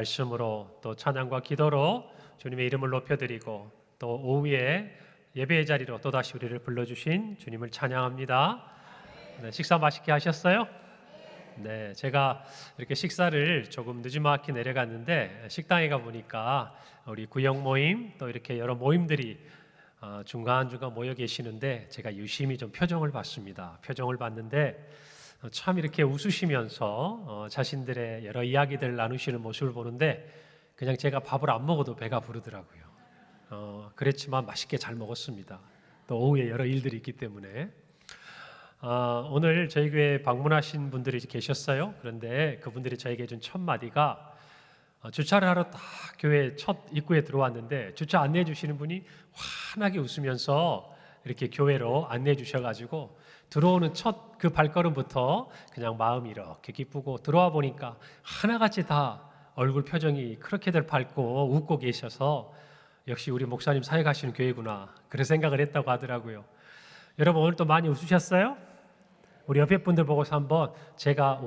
말씀으로 또 찬양과 기도로 주님의 이름을 높여드리고 또 오후에 예배의 자리로 또다시 우리를 불러주신 주님을 찬양합니다. 네, 식사 맛있게 하셨어요? 네, 제가 이렇게 식사를 조금 늦지막히 내려갔는데 식당에 가보니까 우리 구역 모임 또 이렇게 여러 모임들이 중간중간 모여 계시는데 제가 유심히 좀 표정을 봤습니다. 표정을 봤는데 참 이렇게 웃으시면서 자신들의 여러 이야기들을 나누시는 모습을 보는데 그냥 제가 밥을 안 먹어도 배가 부르더라고요. 그랬지만 맛있게 잘 먹었습니다. 또 오후에 여러 일들이 있기 때문에 오늘 저희 교회에 방문하신 분들이 계셨어요. 그런데 그분들이 저에게 준 첫 마디가 주차를 하러 딱 교회 첫 입구에 들어왔는데 주차 안내해 주시는 분이 환하게 웃으면서 이렇게 교회로 안내해 주셔가지고 들어오는 첫 그 발걸음부터 그냥 마음이 이렇게 기쁘고 들어와 보니까 하나같이 다 얼굴 표정이 그렇게들 밝고 웃고 계셔서 역시 우리 목사님 사역하시는 교회구나 그런 생각을 했다고 하더라고요. 여러분 오늘 또 많이 웃으셨어요? 우리 옆에 분들 보고서 한번 제가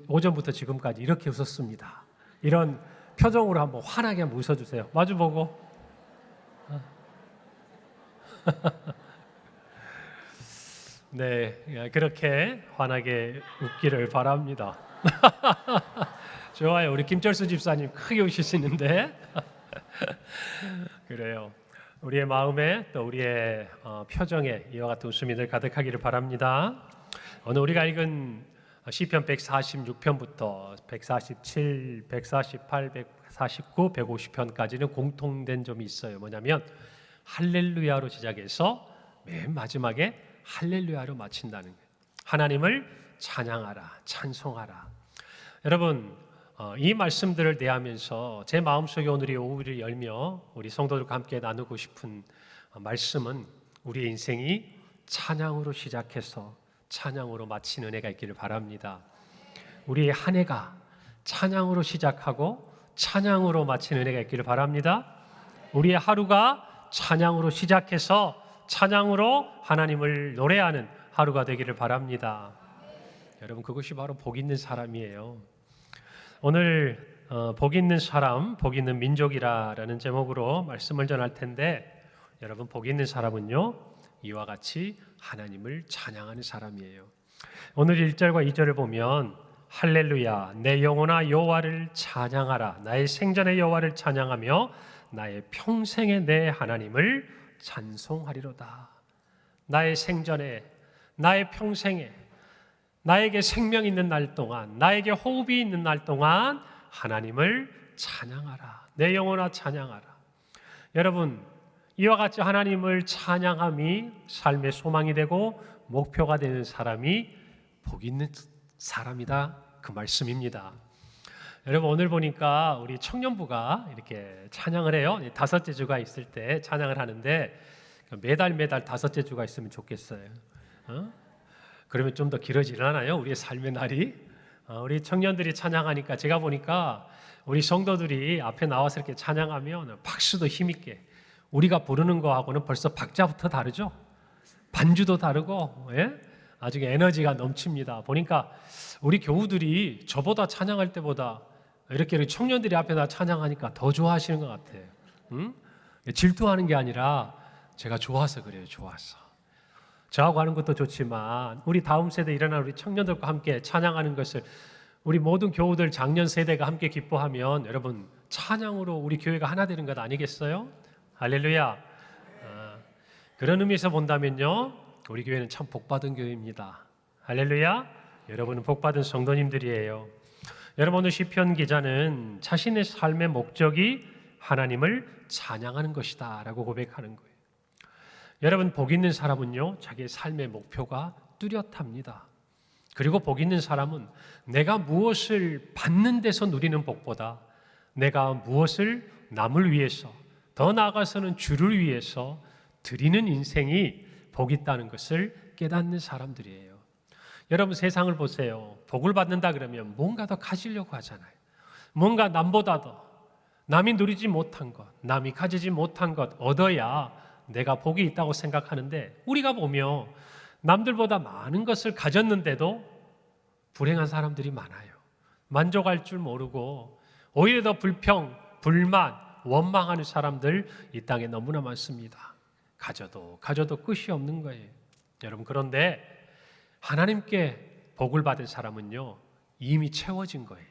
오전부터 지금까지 이렇게 웃었습니다. 이런 표정으로 한번 환하게 한번 웃어주세요. 마주보고. 네, 그렇게 환하게 웃기를 바랍니다. 좋아요. 우리 김철수 집사님 크게 웃으시는데 그래요. 우리의 마음에 또 우리의 표정에 이와 같은 웃음이 늘 가득하기를 바랍니다. 오늘 우리가 읽은 시편 146편부터 147, 148, 149, 150편까지는 공통된 점이 있어요. 뭐냐면 할렐루야로 시작해서 맨 마지막에 할렐루야로 마친다는 거예요. 하나님을 찬양하라, 찬송하라. 여러분 이 말씀들을 대하면서 제 마음속에 오늘 이 오후를 열며 우리 성도들과 함께 나누고 싶은 말씀은 우리의 인생이 찬양으로 시작해서 찬양으로 마치는 은혜가 있기를 바랍니다. 우리의 한 해가 찬양으로 시작하고 찬양으로 마치는 은혜가 있기를 바랍니다. 우리의 하루가 찬양으로 시작해서 찬양으로 하나님을 노래하는 하루가 되기를 바랍니다. 여러분 그것이 바로 복 있는 사람이에요. 오늘 복 있는 사람, 복 있는 민족이라는 제목으로 말씀을 전할 텐데 여러분 복 있는 사람은요 이와 같이 하나님을 찬양하는 사람이에요. 오늘 1절과 2절을 보면 할렐루야 내 영혼아 여호와를 찬양하라 나의 생전의 여호와를 찬양하며 나의 평생에 내 하나님을 찬송하리로다. 나의 생전에 나의 평생에 나에게 생명 있는 날 동안 나에게 호흡이 있는 날 동안 하나님을 찬양하라. 내 영혼아 찬양하라. 여러분 이와 같이 하나님을 찬양함이 삶의 소망이 되고 목표가 되는 사람이 복 있는 사람이다 그 말씀입니다. 여러분 오늘 보니까 우리 청년부가 이렇게 찬양을 해요. 5째 주가 있을 때 찬양을 하는데 매달 5째 주가 있으면 좋겠어요. 그러면 좀 더 길어지려나요? 우리의 삶의 날이? 우리 청년들이 찬양하니까 제가 보니까 우리 성도들이 앞에 나와서 이렇게 찬양하면 박수도 힘있게 우리가 부르는 거하고는 벌써 박자부터 다르죠? 반주도 다르고 아주 에너지가 넘칩니다. 보니까 우리 교우들이 저보다 찬양할 때보다 이렇게 청년들이 앞에다 찬양하니까 더 좋아하시는 것 같아요. 질투하는 게 아니라 제가 좋아서 그래요. 좋아서. 저하고 하는 것도 좋지만 우리 다음 세대 일어날 우리 청년들과 함께 찬양하는 것을 우리 모든 교우들 장년 세대가 함께 기뻐하면 여러분 찬양으로 우리 교회가 하나 되는 것 아니겠어요? 할렐루야. 그런 의미에서 본다면요 우리 교회는 참 복받은 교회입니다. 할렐루야. 여러분은 복받은 성도님들이에요. 여러분 오늘 시편 기자는 자신의 삶의 목적이 하나님을 찬양하는 것이다 라고 고백하는 거예요. 여러분 복 있는 사람은요 자기의 삶의 목표가 뚜렷합니다. 그리고 복 있는 사람은 내가 무엇을 받는 데서 누리는 복보다 내가 무엇을 남을 위해서 더 나아가서는 주를 위해서 드리는 인생이 복 있다는 것을 깨닫는 사람들이에요. 여러분 세상을 보세요. 복을 받는다 그러면 뭔가 더 가지려고 하잖아요. 뭔가 남보다 더 남이 누리지 못한 것, 남이 가지지 못한 것 얻어야 내가 복이 있다고 생각하는데 우리가 보면 남들보다 많은 것을 가졌는데도 불행한 사람들이 많아요. 만족할 줄 모르고 오히려 더 불평, 불만, 원망하는 사람들 이 땅에 너무나 많습니다. 가져도 끝이 없는 거예요. 여러분, 그런데 하나님께 복을 받은 사람은요, 이미 채워진 거예요.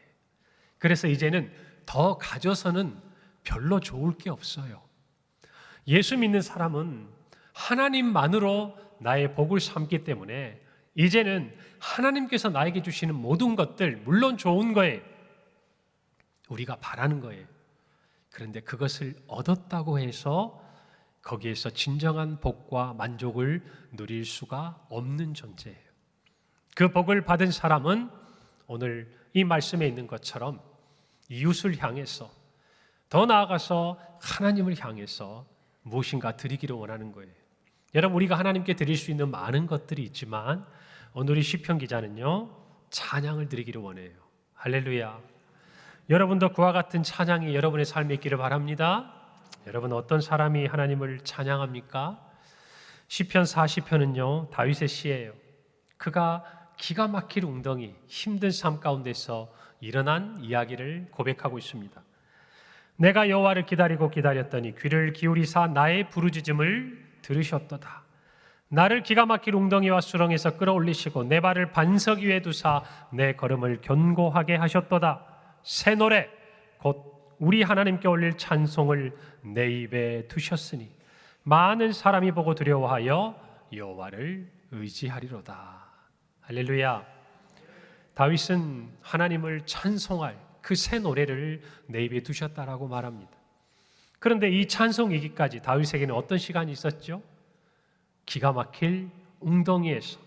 그래서 이제는 더 가져서는 별로 좋을 게 없어요. 예수 믿는 사람은 하나님만으로 나의 복을 삼기 때문에 이제는 하나님께서 나에게 주시는 모든 것들, 물론 좋은 거예요. 우리가 바라는 거예요. 그런데 그것을 얻었다고 해서 거기에서 진정한 복과 만족을 누릴 수가 없는 존재예요. 그 복을 받은 사람은 오늘 이 말씀에 있는 것처럼 이웃을 향해서, 더 나아가서 하나님을 향해서 무엇인가 드리기를 원하는 거예요. 여러분, 우리가 하나님께 드릴 수 있는 많은 것들이 있지만 오늘 이 시편 기자는요, 찬양을 드리기를 원해요. 할렐루야. 여러분도 그와 같은 찬양이 여러분의 삶에 있기를 바랍니다. 여러분, 어떤 사람이 하나님을 찬양합니까? 시편 40편은요 다윗의 시예요. 그가 기가 막힐 웅덩이, 힘든 삶 가운데서 일어난 이야기를 고백하고 있습니다. 내가 여호와를 기다리고 기다렸더니 귀를 기울이사 나의 부르짖음을 들으셨도다. 나를 기가 막힐 웅덩이와 수렁에서 끌어올리시고 내 발을 반석 위에 두사 내 걸음을 견고하게 하셨도다. 새 노래 곧 우리 하나님께 올릴 찬송을 내 입에 두셨으니 많은 사람이 보고 두려워하여 여호와를 의지하리로다. 할렐루야. 다윗은 하나님을 찬송할 그 새 노래를 내 입에 두셨다라고 말합니다. 그런데 이 찬송이기까지 다윗에게는 어떤 시간이 있었죠? 기가 막힐 웅덩이에서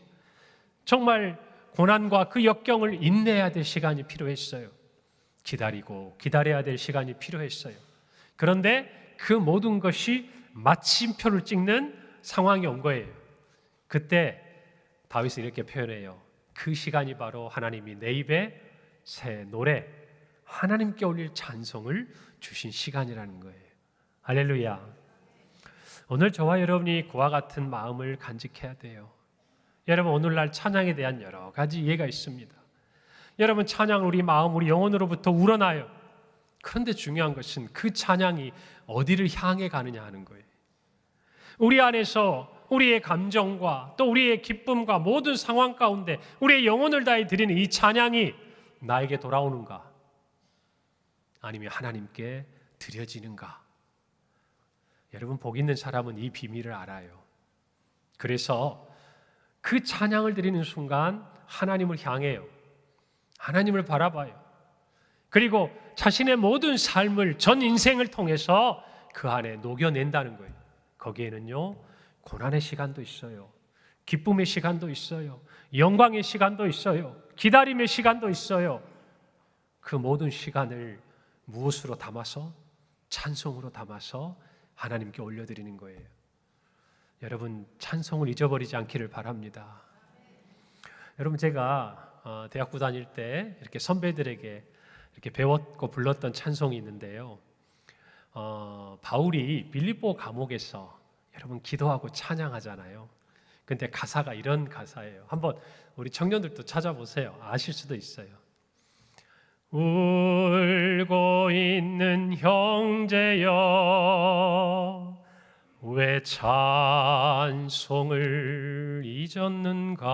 정말 고난과 그 역경을 인내해야 될 시간이 필요했어요. 기다리고 기다려야 될 시간이 필요했어요. 그런데 그 모든 것이 마침표를 찍는 상황이 온 거예요. 그때 다윗은 이렇게 표현해요. 그 시간이 바로 하나님이 내 입에 새 노래, 하나님께 올릴 찬송을 주신 시간이라는 거예요. 할렐루야. 오늘 저와 여러분이 그와 같은 마음을 간직해야 돼요. 여러분, 오늘날 찬양에 대한 여러 가지 이해가 있습니다. 여러분, 찬양 우리 마음, 우리 영혼으로부터 우러나요. 그런데 중요한 것은 그 찬양이 어디를 향해 가느냐 하는 거예요. 우리 안에서 우리의 감정과 또 우리의 기쁨과 모든 상황 가운데 우리의 영혼을 다해 드리는 이 찬양이 나에게 돌아오는가? 아니면 하나님께 드려지는가? 여러분, 복 있는 사람은 이 비밀을 알아요. 그래서 그 찬양을 드리는 순간 하나님을 향해요. 하나님을 바라봐요. 그리고 자신의 모든 삶을, 전 인생을 통해서 그 안에 녹여낸다는 거예요. 거기에는요, 고난의 시간도 있어요. 기쁨의 시간도 있어요. 영광의 시간도 있어요. 기다림의 시간도 있어요. 그 모든 시간을 무엇으로 담아서? 찬송으로 담아서 하나님께 올려드리는 거예요. 여러분, 찬송을 잊어버리지 않기를 바랍니다. 여러분, 제가 대학교 다닐 때 이렇게 선배들에게 이렇게 배웠고 불렀던 찬송이 있는데요. 바울이 빌립보 감옥에서 여러분 기도하고 찬양하잖아요. 근데 가사가 이런 가사예요. 한번 우리 청년들도 찾아보세요. 아실 수도 있어요. 울고 있는 형제여 왜 찬송을 잊었는가?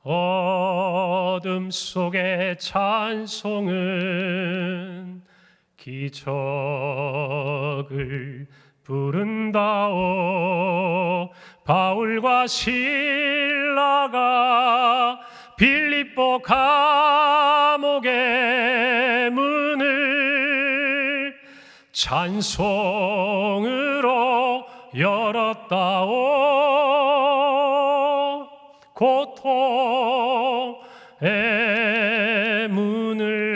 어둠 속의 찬송은 기적을 부른다오. 바울과 실라가 빌립보 감옥의 문을 찬송으로 열었다오. 고통의 문을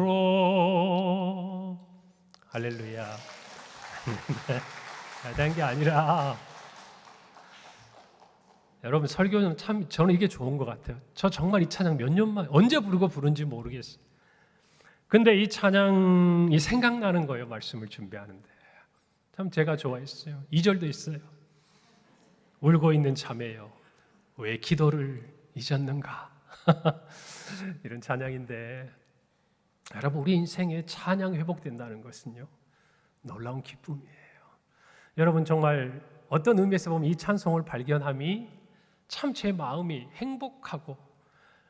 찬송으로. 할렐루야. 잘된 게 아니라 여러분, 설교는 참 저는 이게 좋은 것 같아요. 저 정말 이 찬양 몇 년 만에 언제 부르고 부른지 모르겠어요. 근데 이 찬양이 생각나는 거예요. 말씀을 준비하는데 참 제가 좋아했어요. 2절도 있어요. 울고 있는 자매여 왜 기도를 잊었는가? 이런 찬양인데, 여러분, 우리 인생에 찬양 회복된다는 것은요 놀라운 기쁨이에요. 여러분, 정말 어떤 의미에서 보면 이 찬송을 발견함이 참 제 마음이 행복하고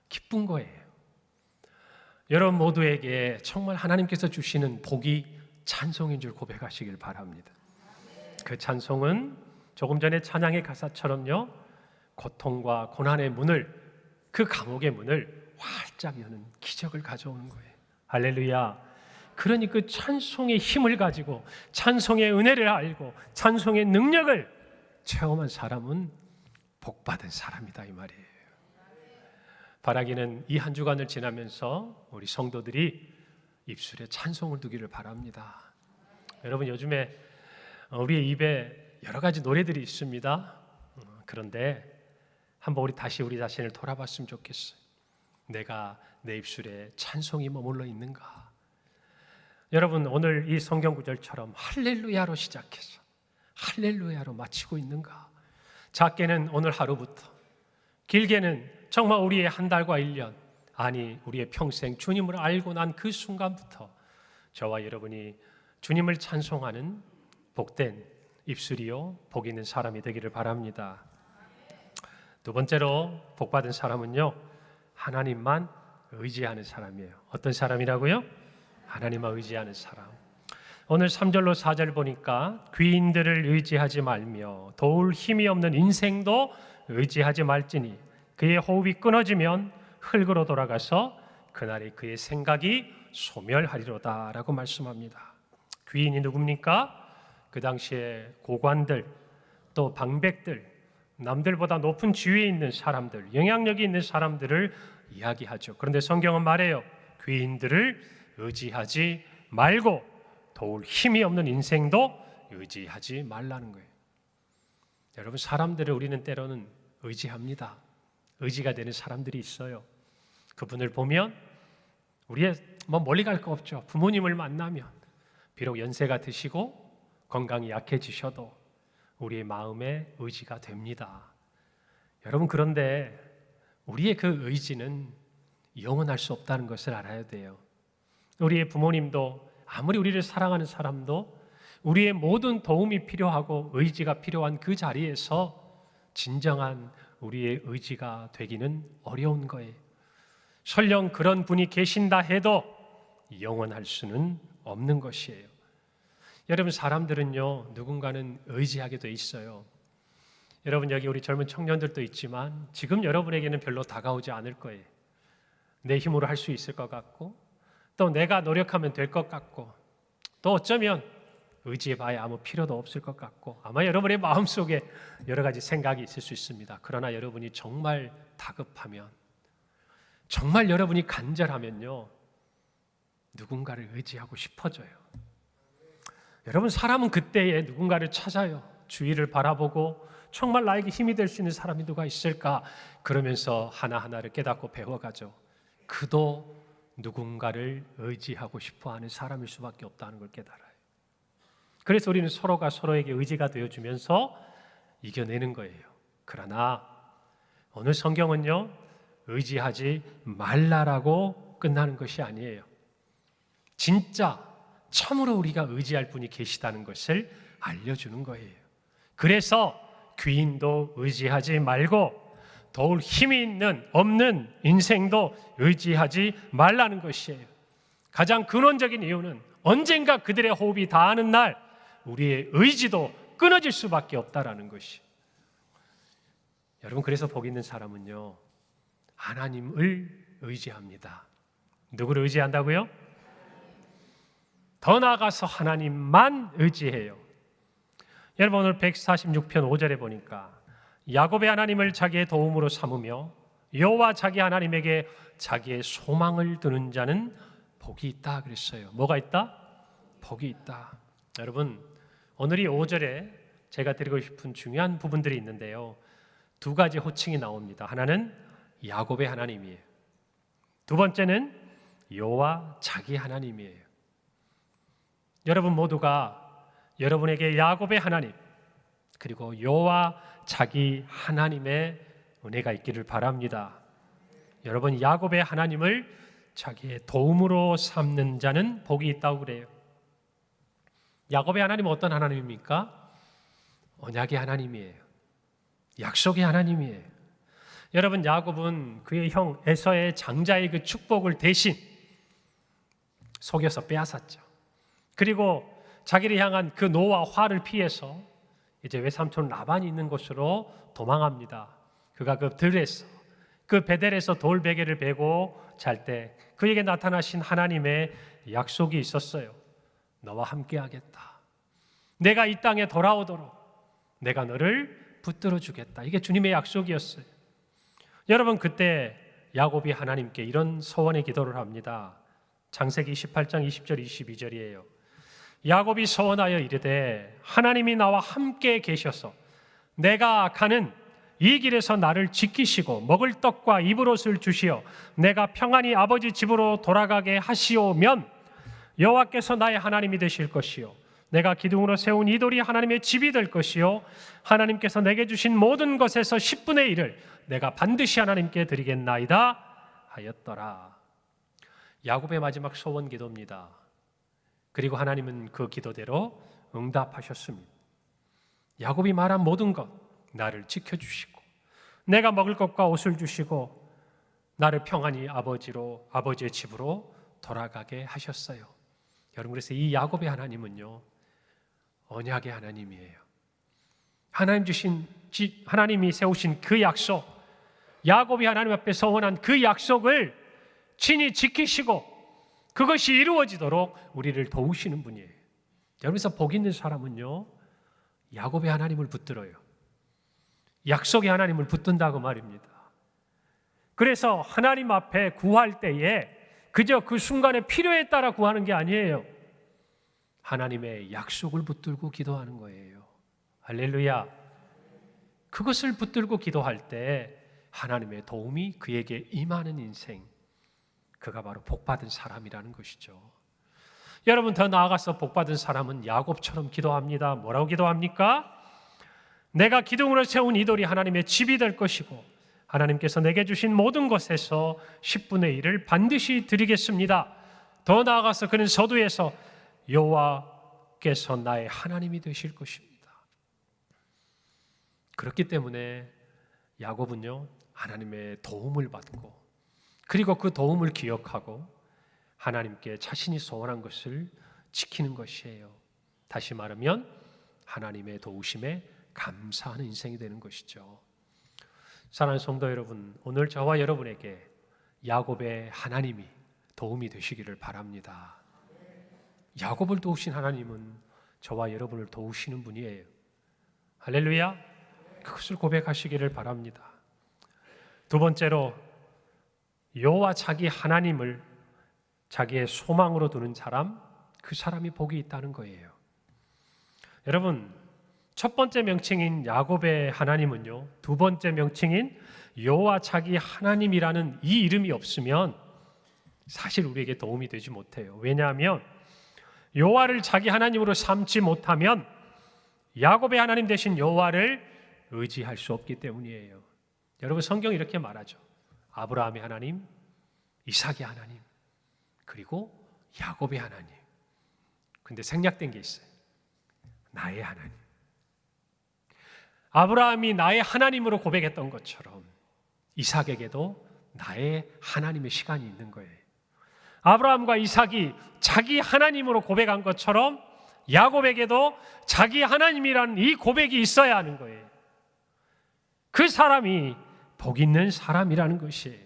기쁜 거예요. 여러분 모두에게 정말 하나님께서 주시는 복이 찬송인 줄 고백하시길 바랍니다. 그 찬송은 조금 전에 찬양의 가사처럼요, 고통과 고난의 문을, 그 감옥의 문을 활짝 여는 기적을 가져오는 거예요. 할렐루야. 그러니 그 찬송의 힘을 가지고 찬송의 은혜를 알고 찬송의 능력을 체험한 사람은 복받은 사람이다, 이 말이에요. 바라기는 이 한 주간을 지나면서 우리 성도들이 입술에 찬송을 두기를 바랍니다. 여러분, 요즘에 우리의 입에 여러 가지 노래들이 있습니다. 그런데 한번 우리 다시 우리 자신을 돌아봤으면 좋겠어요. 내가 내 입술에 찬송이 머물러 있는가? 여러분, 오늘 이 성경 구절처럼 할렐루야로 시작해서 할렐루야로 마치고 있는가? 작게는 오늘 하루부터, 길게는 정말 우리의 한 달과 1년, 아니 우리의 평생 주님을 알고 난 그 순간부터 저와 여러분이 주님을 찬송하는 복된 입술이요 복 있는 사람이 되기를 바랍니다. 두 번째로 복받은 사람은요, 하나님만 의지하는 사람이에요. 어떤 사람이라고요? 하나님만 의지하는 사람. 오늘 3절로 4절 보니까 귀인들을 의지하지 말며 도울 힘이 없는 인생도 의지하지 말지니 그의 호흡이 끊어지면 흙으로 돌아가서 그날이 그의 생각이 소멸하리로다 라고 말씀합니다. 귀인이 누굽니까? 그 당시에 고관들, 또 방백들, 남들보다 높은 지위에 있는 사람들, 영향력이 있는 사람들을 이야기하죠. 그런데 성경은 말해요. 귀인들을 의지하지 말고 도울 힘이 없는 인생도 의지하지 말라는 거예요. 여러분, 사람들을 우리는 때로는 의지합니다. 의지가 되는 사람들이 있어요. 그분을 보면 우리의 멀리 갈 거 없죠. 부모님을 만나면 비록 연세가 드시고 건강이 약해지셔도 우리의 마음에 의지가 됩니다. 여러분, 그런데 우리의 그 의지는 영원할 수 없다는 것을 알아야 돼요. 우리의 부모님도, 아무리 우리를 사랑하는 사람도 우리의 모든 도움이 필요하고 의지가 필요한 그 자리에서 진정한 우리의 의지가 되기는 어려운 거예요. 설령 그런 분이 계신다 해도 영원할 수는 없는 것이에요. 여러분, 사람들은요 누군가는 의지하게 돼 있어요. 여러분, 여기 우리 젊은 청년들도 있지만 지금 여러분에게는 별로 다가오지 않을 거예요. 내 힘으로 할 수 있을 것 같고, 또 내가 노력하면 될 것 같고, 또 어쩌면 의지해봐야 아무 필요도 없을 것 같고, 아마 여러분의 마음속에 여러 가지 생각이 있을 수 있습니다. 그러나 여러분이 정말 다급하면, 정말 여러분이 간절하면요 누군가를 의지하고 싶어져요. 여러분, 사람은 그때에 누군가를 찾아요. 주위를 바라보고 정말 나에게 힘이 될 수 있는 사람이 누가 있을까? 그러면서 하나하나를 깨닫고 배워가죠. 그도 누군가를 의지하고 싶어하는 사람일 수밖에 없다는 걸 깨달아요. 그래서 우리는 서로가 서로에게 의지가 되어주면서 이겨내는 거예요. 그러나 오늘 성경은요 의지하지 말라라고 끝나는 것이 아니에요. 진짜 참으로 우리가 의지할 분이 계시다는 것을 알려주는 거예요. 그래서 귀인도 의지하지 말고 도울 힘이 없는 인생도 의지하지 말라는 것이에요. 가장 근원적인 이유는 언젠가 그들의 호흡이 닿는 날 우리의 의지도 끊어질 수밖에 없다라는 것이. 여러분, 그래서 복 있는 사람은요 하나님을 의지합니다. 누구를 의지한다고요? 더 나아가서 하나님만 의지해요. 여러분, 오늘 146편 5절에 보니까 야곱의 하나님을 자기의 도움으로 삼으며 여호와 자기 하나님에게 자기의 소망을 두는 자는 복이 있다 그랬어요. 뭐가 있다? 복이 있다. 여러분, 오늘 이 5절에 제가 드리고 싶은 중요한 부분들이 있는데요, 두 가지 호칭이 나옵니다. 하나는 야곱의 하나님이에요. 두 번째는 여호와 자기 하나님이에요. 여러분 모두가 여러분에게 야곱의 하나님, 그리고 여호와 자기 하나님의 은혜가 있기를 바랍니다. 여러분, 야곱의 하나님을 자기의 도움으로 삼는 자는 복이 있다고 그래요. 야곱의 하나님은 어떤 하나님입니까? 언약의 하나님이에요. 약속의 하나님이에요. 여러분, 야곱은 그의 형 에서의 장자의 그 축복을 대신 속여서 빼앗았죠. 그리고 자기를 향한 그 노와 화를 피해서 이제 외삼촌 라반이 있는 곳으로 도망합니다. 그가 그 들에서, 그 베델에서 돌베개를 베고 잘 때 그에게 나타나신 하나님의 약속이 있었어요. 너와 함께 하겠다. 내가 이 땅에 돌아오도록 내가 너를 붙들어 주겠다. 이게 주님의 약속이었어요. 여러분, 그때 야곱이 하나님께 이런 소원의 기도를 합니다. 창세기 28장 20절 22절이에요. 야곱이 소원하여 이르되 하나님이 나와 함께 계셔서 내가 가는 이 길에서 나를 지키시고 먹을 떡과 입을 옷을 주시어 내가 평안히 아버지 집으로 돌아가게 하시오면 여호와께서 나의 하나님이 되실 것이요 내가 기둥으로 세운 이 돌이 하나님의 집이 될 것이요 하나님께서 내게 주신 모든 것에서 10분의 1을 내가 반드시 하나님께 드리겠나이다 하였더라. 야곱의 마지막 소원 기도입니다. 그리고 하나님은 그 기도대로 응답하셨습니다. 야곱이 말한 모든 것, 나를 지켜주시고 내가 먹을 것과 옷을 주시고 나를 평안히 아버지의 집으로 돌아가게 하셨어요. 여러분, 그래서 이 야곱의 하나님은요, 언약의 하나님이에요. 하나님이 세우신 그 약속, 야곱이 하나님 앞에 서원한 그 약속을 친히 지키시고 그것이 이루어지도록 우리를 도우시는 분이에요. 여러분에서 복 있는 사람은요, 야곱의 하나님을 붙들어요. 약속의 하나님을 붙든다고 말입니다. 그래서 하나님 앞에 구할 때에 그저 그 순간의 필요에 따라 구하는 게 아니에요. 하나님의 약속을 붙들고 기도하는 거예요. 할렐루야. 그것을 붙들고 기도할 때 하나님의 도움이 그에게 임하는 인생, 그가 바로 복받은 사람이라는 것이죠. 여러분, 더 나아가서 복받은 사람은 야곱처럼 기도합니다. 뭐라고 기도합니까? 내가 기둥으로 세운 이 돌이 하나님의 집이 될 것이고 하나님께서 내게 주신 모든 것에서 10분의 1을 반드시 드리겠습니다. 더 나아가서 그는 서두에서 여호와께서 나의 하나님이 되실 것입니다. 그렇기 때문에 야곱은요, 하나님의 도움을 받고 그리고 그 도움을 기억하고 하나님께 자신이 소원한 것을 지키는 것이에요. 다시 말하면 하나님의 도우심에 감사하는 인생이 되는 것이죠. 사랑하는 성도 여러분, 오늘 저와 여러분에게 야곱의 하나님이 도움이 되시기를 바랍니다. 야곱을 도우신 하나님은 저와 여러분을 도우시는 분이에요. 할렐루야. 그것을 고백하시기를 바랍니다. 두 번째로, 여호와 자기 하나님을 자기의 소망으로 두는 사람, 그 사람이 복이 있다는 거예요. 여러분, 첫 번째 명칭인 야곱의 하나님은요, 두 번째 명칭인 여호와 자기 하나님이라는 이 이름이 없으면 사실 우리에게 도움이 되지 못해요. 왜냐하면 여호와를 자기 하나님으로 삼지 못하면 야곱의 하나님 대신 여호와를 의지할 수 없기 때문이에요. 여러분, 성경이 이렇게 말하죠. 아브라함의 하나님, 이삭의 하나님, 그리고 야곱의 하나님. 근데 생략된 게 있어요. 나의 하나님. 아브라함이 나의 하나님으로 고백했던 것처럼 이삭에게도 나의 하나님의 시간이 있는 거예요. 아브라함과 이삭이 자기 하나님으로 고백한 것처럼 야곱에게도 자기 하나님이라는 이 고백이 있어야 하는 거예요. 그 사람이 복 있는 사람이라는 것이에요.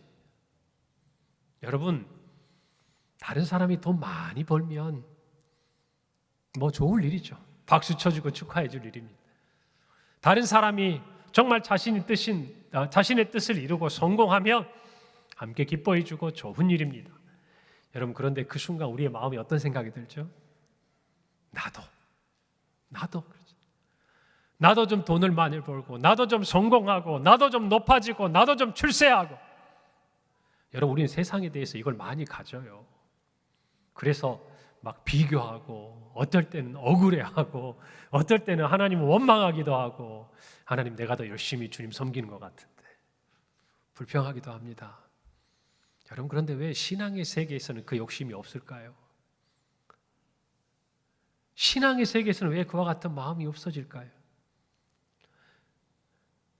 여러분, 다른 사람이 돈 많이 벌면 뭐 좋을 일이죠. 박수 쳐주고 축하해 줄 일입니다. 다른 사람이 정말 자신의 뜻을 이루고 성공하면 함께 기뻐해 주고 좋은 일입니다. 여러분, 그런데 그 순간 우리의 마음이 어떤 생각이 들죠? 나도 좀 돈을 많이 벌고, 나도 좀 성공하고, 나도 좀 높아지고, 나도 좀 출세하고. 여러분, 우리는 세상에 대해서 이걸 많이 가져요. 그래서 막 비교하고 어떨 때는 억울해하고 어떨 때는 하나님을 원망하기도 하고 하나님 내가 더 열심히 주님 섬기는 것 같은데 불평하기도 합니다. 여러분 그런데 왜 신앙의 세계에서는 그 욕심이 없을까요? 신앙의 세계에서는 왜 그와 같은 마음이 없어질까요?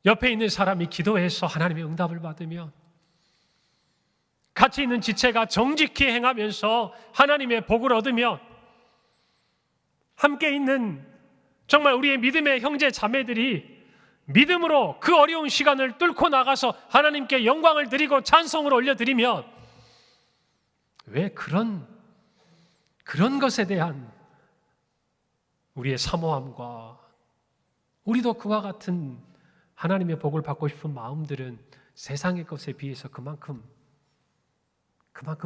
옆에 있는 사람이 기도해서 하나님의 응답을 받으면 같이 있는 지체가 정직히 행하면서 하나님의 복을 얻으면 함께 있는 정말 우리의 믿음의 형제 자매들이 믿음으로 그 어려운 시간을 뚫고 나가서 하나님께 영광을 드리고 찬송을 올려드리면 왜 그런 것에 대한 우리의 사모함과 우리도 그와 같은 하나님의 복을 받고 싶은 마음들은 세상의 것에 비해서 그만큼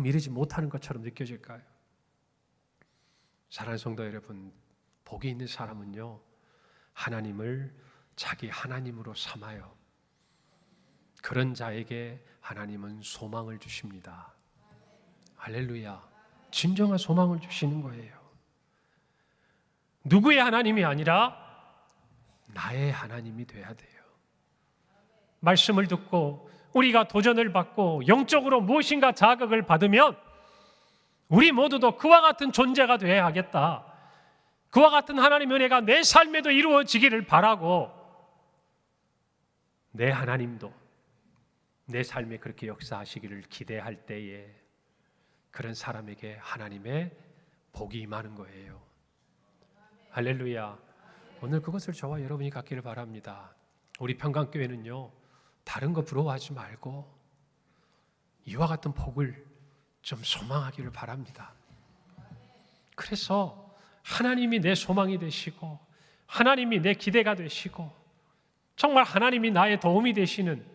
이르지 못하는 것처럼 느껴질까요? 사랑하는 성도 여러분, 복이 있는 사람은요, 하나님을 자기 하나님으로 삼아요. 그런 자에게 하나님은 소망을 주십니다. 할렐루야. 진정한 소망을 주시는 거예요. 누구의 하나님이 아니라 나의 하나님이 돼야 돼요. 말씀을 듣고 우리가 도전을 받고 영적으로 무엇인가 자극을 받으면 우리 모두도 그와 같은 존재가 되어야 하겠다. 그와 같은 하나님의 은혜가 내 삶에도 이루어지기를 바라고 내 하나님도 내 삶에 그렇게 역사하시기를 기대할 때에 그런 사람에게 하나님의 복이 임하는 거예요. 할렐루야. 오늘 그것을 저와 여러분이 갖기를 바랍니다. 우리 평강교회는요, 다른 거 부러워하지 말고 이와 같은 복을 좀 소망하기를 바랍니다. 그래서 하나님이 내 소망이 되시고 하나님이 내 기대가 되시고 정말 하나님이 나의 도움이 되시는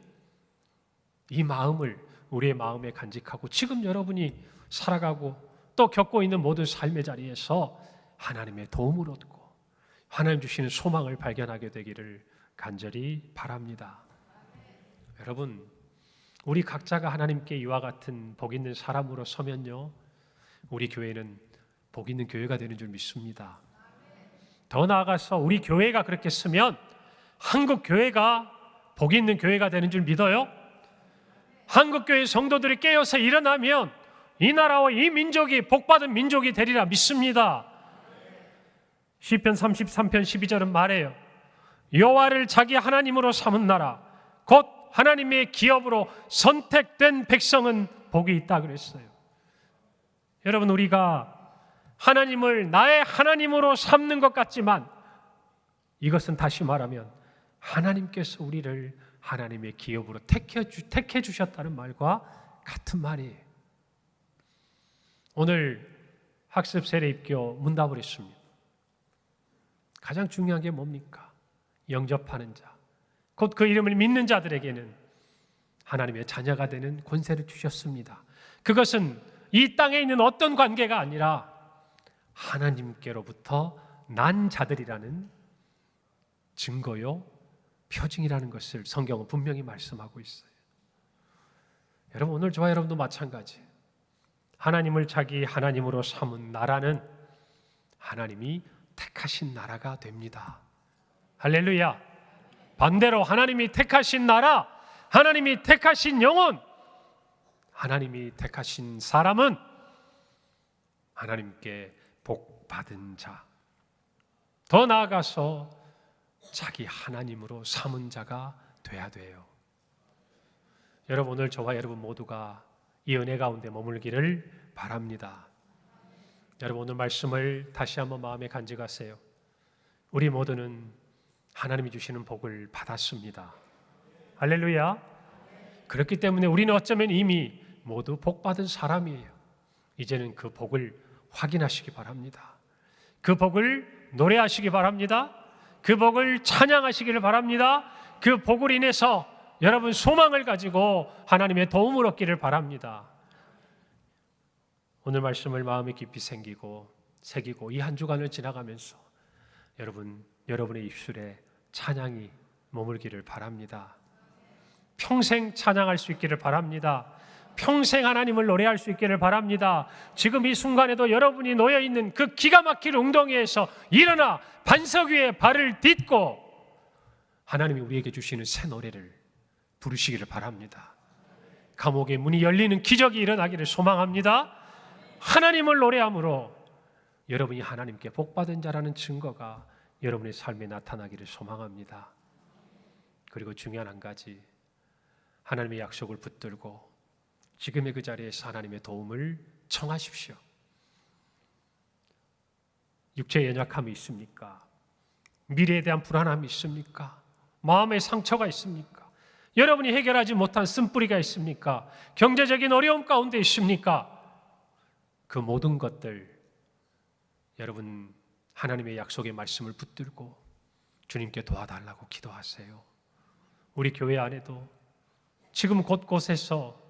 이 마음을 우리의 마음에 간직하고 지금 여러분이 살아가고 또 겪고 있는 모든 삶의 자리에서 하나님의 도움을 얻고 하나님 주시는 소망을 발견하게 되기를 간절히 바랍니다. 여러분, 우리 각자가 하나님께 이와 같은 복 있는 사람으로 서면요, 우리 교회는 복 있는 교회가 되는 줄 믿습니다. 더 나아가서 우리 교회가 그렇게 쓰면 한국 교회가 복 있는 교회가 되는 줄 믿어요. 한국 교회 성도들이 깨어서 일어나면 이 나라와 이 민족이 복받은 민족이 되리라 믿습니다. 시편 33편 12절은 말해요. 여호와를 자기 하나님으로 삼은 나라 곧 하나님의 기업으로 선택된 백성은 복이 있다 그랬어요. 여러분, 우리가 하나님을 나의 하나님으로 삼는 것 같지만 이것은 다시 말하면 하나님께서 우리를 하나님의 기업으로 택해 주셨다는 말과 같은 말이에요. 오늘 학습 세례 입교 문답을 했습니다. 가장 중요한 게 뭡니까? 영접하는 자, 곧 그 이름을 믿는 자들에게는 하나님의 자녀가 되는 권세를 주셨습니다. 그것은 이 땅에 있는 어떤 관계가 아니라 하나님께로부터 난 자들이라는 증거요, 표징이라는 것을 성경은 분명히 말씀하고 있어요. 여러분, 오늘 저와 여러분도 마찬가지. 하나님을 자기 하나님으로 삼은 나라는 하나님이 택하신 나라가 됩니다. 할렐루야. 반대로 하나님이 택하신 나라, 하나님이 택하신 영혼, 하나님이 택하신 사람은 하나님께 복 받은 자, 더 나아가서 자기 하나님으로 삼은 자가 돼야 돼요. 여러분, 오늘 저와 여러분 모두가 이 은혜 가운데 머물기를 바랍니다. 여러분, 오늘 말씀을 다시 한번 마음에 간직하세요. 우리 모두는 하나님이 주시는 복을 받았습니다. 할렐루야. 그렇기 때문에 우리는 어쩌면 이미 모두 복받은 사람이에요. 이제는 그 복을 확인하시기 바랍니다. 그 복을 노래하시기 바랍니다. 그 복을 찬양하시기를 바랍니다. 그 복을 인해서 여러분 소망을 가지고 하나님의 도움을 얻기를 바랍니다. 오늘 말씀을 마음에 깊이 새기고 이 한 주간을 지나가면서 여러분의 입술에 찬양이 머물기를 바랍니다. 평생 찬양할 수 있기를 바랍니다. 평생 하나님을 노래할 수 있기를 바랍니다. 지금 이 순간에도 여러분이 놓여있는 그 기가 막힌 웅덩이에서 일어나 반석 위에 발을 딛고 하나님이 우리에게 주시는 새 노래를 부르시기를 바랍니다. 감옥의 문이 열리는 기적이 일어나기를 소망합니다. 하나님을 노래함으로 여러분이 하나님께 복받은 자라는 증거가 여러분의 삶에 나타나기를 소망합니다. 그리고 중요한 한 가지, 하나님의 약속을 붙들고 지금의 그 자리에서 하나님의 도움을 청하십시오. 육체의 연약함이 있습니까? 미래에 대한 불안함이 있습니까? 마음의 상처가 있습니까? 여러분이 해결하지 못한 쓴뿌리가 있습니까? 경제적인 어려움 가운데 있습니까? 그 모든 것들 여러분 하나님의 약속의 말씀을 붙들고 주님께 도와달라고 기도하세요. 우리 교회 안에도 지금 곳곳에서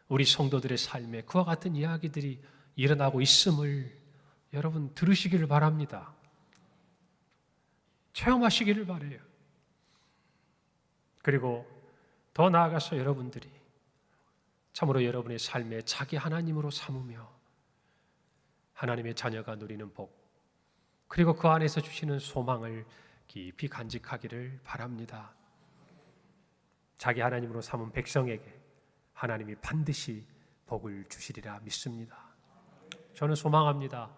우리 성도들의 삶에 그와 같은 이야기들이 일어나고 있음을 여러분 들으시기를 바랍니다. 체험하시기를 바라요. 그리고 더 나아가서 여러분들이 참으로 여러분의 삶에 자기 하나님으로 삼으며 하나님의 자녀가 누리는 복, 그리고 그 안에서 주시는 소망을 깊이 간직하기를 바랍니다. 자기 하나님으로 삼은 백성에게 하나님이 반드시 복을 주시리라 믿습니다. 저는 소망합니다.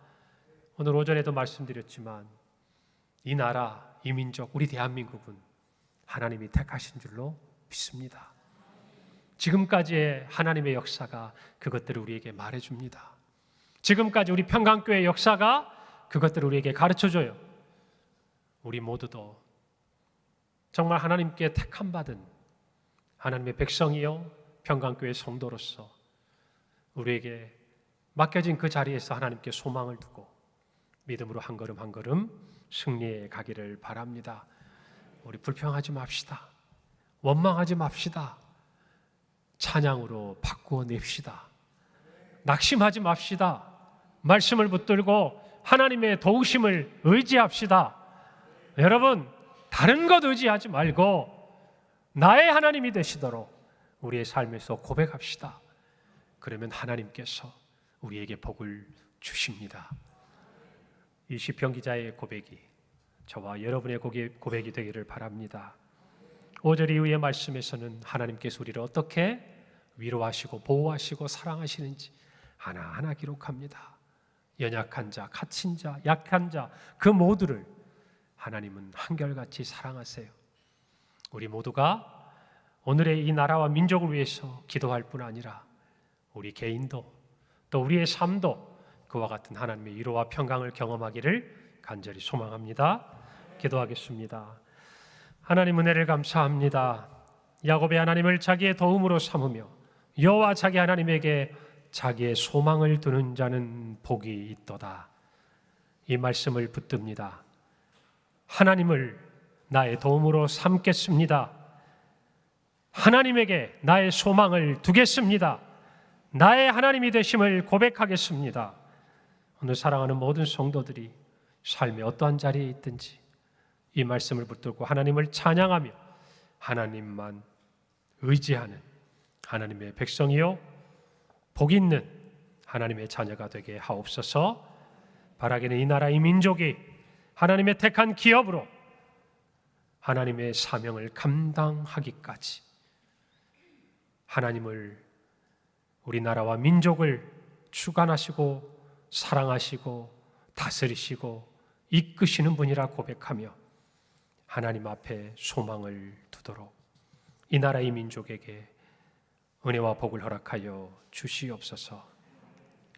오늘 오전에도 말씀드렸지만 이 나라, 이 민족, 우리 대한민국은 하나님이 택하신 줄로 믿습니다. 지금까지의 하나님의 역사가 그것들을 우리에게 말해줍니다. 지금까지 우리 평강교회 역사가 그것들을 우리에게 가르쳐줘요. 우리 모두도 정말 하나님께 택함받은 하나님의 백성이요 평강교회 성도로서 우리에게 맡겨진 그 자리에서 하나님께 소망을 두고 믿음으로 한 걸음 한 걸음 승리해 가기를 바랍니다. 우리 불평하지 맙시다. 원망하지 맙시다. 찬양으로 바꾸어 냅시다. 낙심하지 맙시다. 말씀을 붙들고 하나님의 도우심을 의지합시다. 여러분, 다른 것 의지하지 말고 나의 하나님이 되시도록 우리의 삶에서 고백합시다. 그러면 하나님께서 우리에게 복을 주십니다. 이 시편 기자의 고백이 저와 여러분의 고백이 되기를 바랍니다. 5절 이후의 말씀에서는 하나님께서 우리를 어떻게 위로하시고 보호하시고 사랑하시는지 하나하나 기록합니다. 연약한 자, 갇힌 자, 약한 자, 그 모두를 하나님은 한결같이 사랑하세요. 우리 모두가 오늘의 이 나라와 민족을 위해서 기도할 뿐 아니라 우리 개인도 또 우리의 삶도 그와 같은 하나님의 위로와 평강을 경험하기를 간절히 소망합니다. 기도하겠습니다. 하나님 은혜를 감사합니다. 야곱의 하나님을 자기의 도움으로 삼으며 여호와 자기 하나님에게 자기의 소망을 두는 자는 복이 있도다. 이 말씀을 붙듭니다. 하나님을 나의 도움으로 삼겠습니다. 하나님에게 나의 소망을 두겠습니다. 나의 하나님이 되심을 고백하겠습니다. 오늘 사랑하는 모든 성도들이 삶의 어떠한 자리에 있든지 이 말씀을 붙들고 하나님을 찬양하며 하나님만 의지하는 하나님의 백성이요 복 있는 하나님의 자녀가 되게 하옵소서. 바라기는 이 나라 이 민족이 하나님의 택한 기업으로 하나님의 사명을 감당하기까지 하나님을 우리나라와 민족을 주관하시고 사랑하시고 다스리시고 이끄시는 분이라 고백하며 하나님 앞에 소망을 두도록 이 나라 이 민족에게 은혜와 복을 허락하여 주시옵소서.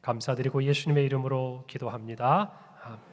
감사드리고 예수님의 이름으로 기도합니다. 아멘.